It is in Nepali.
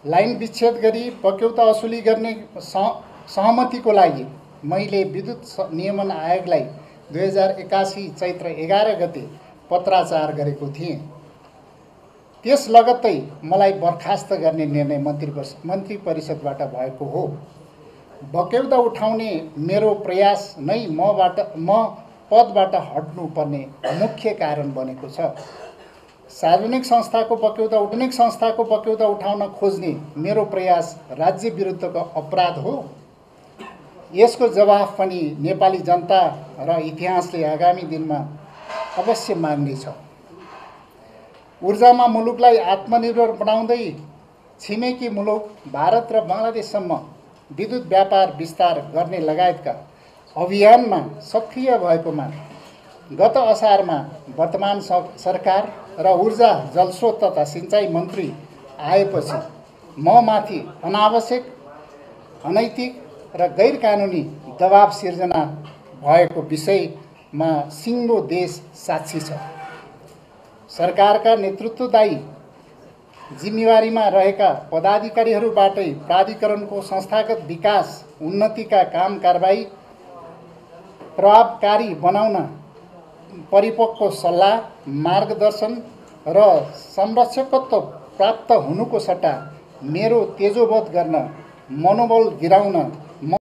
लाइन विच्छेद गरी पक्यौता असुली गर्ने सहमतिको लागि मैले विद्युत नियमन आयोगलाई 2081 चैत्र 11 गते पत्राचार गरेको थिएँ। त्यस लगत्तै मलाई बर्खास्त गर्ने निर्णय मन्त्री परिषदबाट भएको हो। बक्यौता उठाउने मेरो प्रयास नै म पदबाट हट्नुपर्ने मुख्य कारण बनेको छ। सार्वजनिक संस्थाको बक्यौता उठाउन खोज्ने मेरो प्रयास राज्य विरुद्धको अपराध हो। यसको जवाफ पनि नेपाली जनता र इतिहासले आगामी दिनमा अवश्य माग्नेछ। ऊर्जामा मुलुकलाई आत्मनिर्भर बनाउँदै छिमेकी मुलुक भारत र बङ्गलादेशसम्म विद्युत व्यापार विस्तार गर्ने लगायतका अभियानमा सक्रिय भएकोमा गत असारमा वर्तमान सरकार र ऊर्जा जलस्रोत तथा सिँचाइ मन्त्री आएपछि म माथि अनावश्यक, अनैतिक र गैर कानुनी दबाव सिर्जना भएको विषयमा सिङ्गो देश साक्षी छ। सरकारका नेतृत्वदायी जिम्मेवारीमा रहेका पदाधिकारीहरूबाटै प्राधिकरणको संस्थागत विकास उन्नतिका काम कारबाही प्रभावकारी बनाउन परिपक्व सल्लाह, मार्गदर्शन र संरक्षकत्व प्राप्त हुनुको सट्टा मेरो तेजोवध गर्न, मनोबल गिराउन